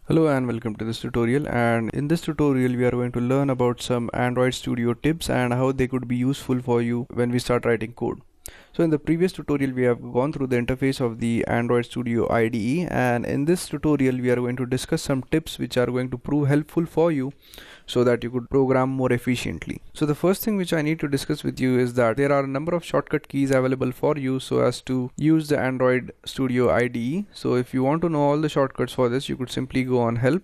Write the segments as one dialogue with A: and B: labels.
A: Hello and welcome to this tutorial, and in this tutorial we are going to learn about some Android Studio tips and how they could be useful for you when we start writing code. So in the previous tutorial we have gone through the interface of the Android Studio IDE, and in this tutorial we are going to discuss some tips which are going to prove helpful for you so that you could program more efficiently. So the first thing which I need to discuss with you is that there are a number of shortcut keys available for you so as to use the Android Studio IDE. So if you want to know all the shortcuts for this, you could simply go on help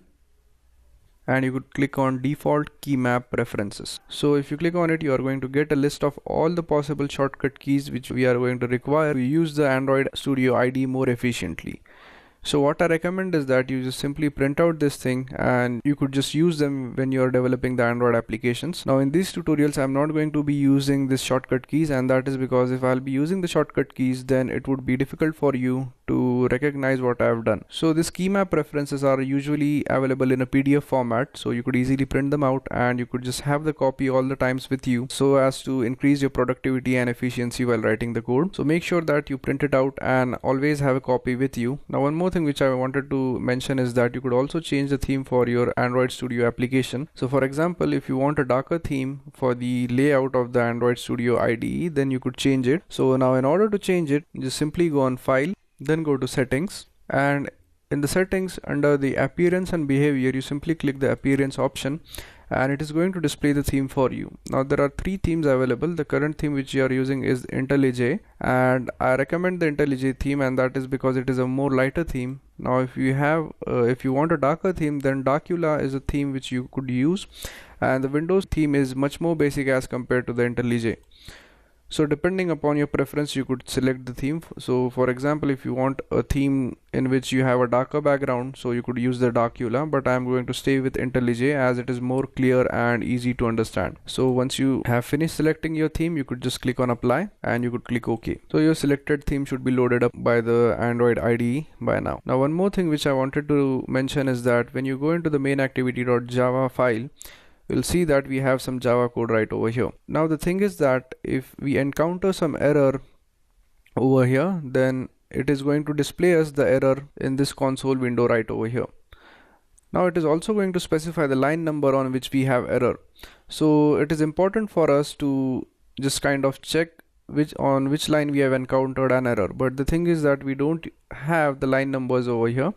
A: and you could click on default key map preferences. So if you click on it, you are going to get a list of all the possible shortcut keys which we are going to require to use the Android Studio IDE more efficiently. So what I recommend is that you just simply print out this thing and you could just use them when you are developing the Android applications. Now in these tutorials I'm not going to be using this shortcut keys, and that is because if I'll be using the shortcut keys then it would be difficult for you to recognize what I have done. So these key map preferences are usually available in a PDF format, so you could easily print them out and you could just have the copy all the times with you so as to increase your productivity and efficiency while writing the code. So make sure that you print it out and always have a copy with you. Now one more thing which I wanted to mention is that you could also change the theme for your Android Studio application. So for example, if you want a darker theme for the layout of the Android Studio IDE, then you could change it. So now in order to change it, just simply go on File, then go to Settings, and in the settings under the Appearance and Behavior, you simply click the Appearance option and it is going to display the theme for you. Now there are three themes available. The current theme which you are using is IntelliJ, and I recommend the IntelliJ theme, and that is because it is a more lighter theme. Now if you want a darker theme, then Darkula is a theme which you could use, and the Windows theme is much more basic as compared to the IntelliJ. So depending upon your preference, you could select the theme. So for example, if you want a theme in which you have a darker background, so you could use the Darkula, but I'm going to stay with IntelliJ as it is more clear and easy to understand. So once you have finished selecting your theme, you could just click on Apply and you could click OK. So your selected theme should be loaded up by the Android IDE by now. Now one more thing which I wanted to mention is that when you go into the main activity.java file, we'll see that we have some Java code right over here. Now the thing is that if we encounter some error over here, then it is going to display us the error in this console window right over here. Now it is also going to specify the line number on which we have error. So it is important for us to just kind of check on which line we have encountered an error, but the thing is that we don't have the line numbers over here.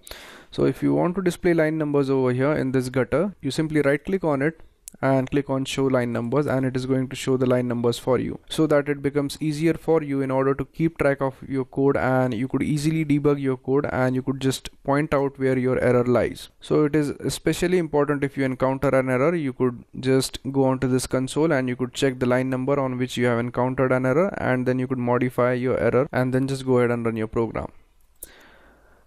A: So if you want to display line numbers over here in this gutter, you simply right click on it and click on show line numbers, and it is going to show the line numbers for you so that it becomes easier for you in order to keep track of your code, and you could easily debug your code and you could just point out where your error lies. So it is especially important if you encounter an error, you could just go onto this console and you could check the line number on which you have encountered an error, and then you could modify your error and then just go ahead and run your program.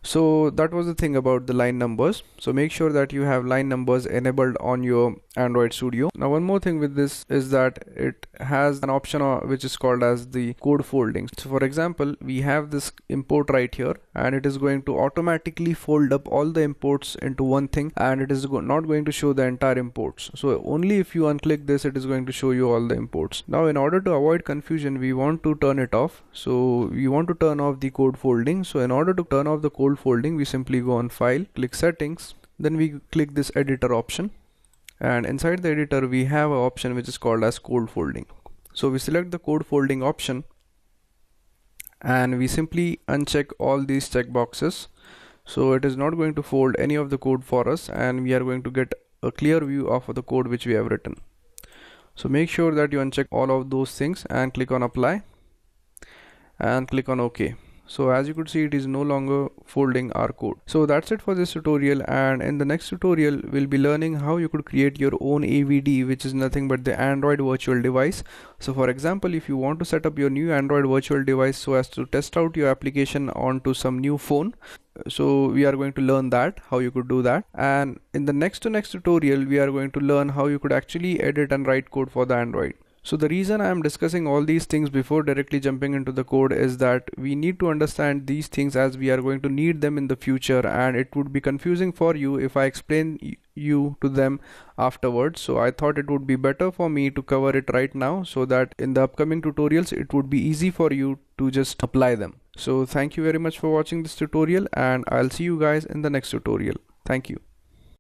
A: So that was the thing about the line numbers. So make sure that you have line numbers enabled on your Android Studio. Now one more thing with this is that it has an option which is called as the code folding. So for example, we have this import right here, and it is going to automatically fold up all the imports into one thing, and it is not going to show the entire imports. So only if you unclick this, it is going to show you all the imports. Now in order to avoid confusion, we want to turn it off. So we want to turn off the code folding. So in order to turn off the code folding, we simply go on File, click Settings, then we click this Editor option, and inside the editor we have an option which is called as code folding. So we select the code folding option and we simply uncheck all these checkboxes, so it is not going to fold any of the code for us, and we are going to get a clear view of the code which we have written. So make sure that you uncheck all of those things and click on Apply and click on OK. So as you could see, it is no longer folding our code. So that's it for this tutorial, and in the next tutorial we'll be learning how you could create your own AVD, which is nothing but the Android virtual device. So for example, if you want to set up your new Android virtual device so as to test out your application onto some new phone, so we are going to learn that how you could do that, and in the next tutorial we are going to learn how you could actually edit and write code for the Android. So the reason I am discussing all these things before directly jumping into the code is that we need to understand these things as we are going to need them in the future, and it would be confusing for you if I explain you to them afterwards. So I thought it would be better for me to cover it right now so that in the upcoming tutorials it would be easy for you to just apply them. So thank you very much for watching this tutorial, and I'll see you guys in the next tutorial. Thank you.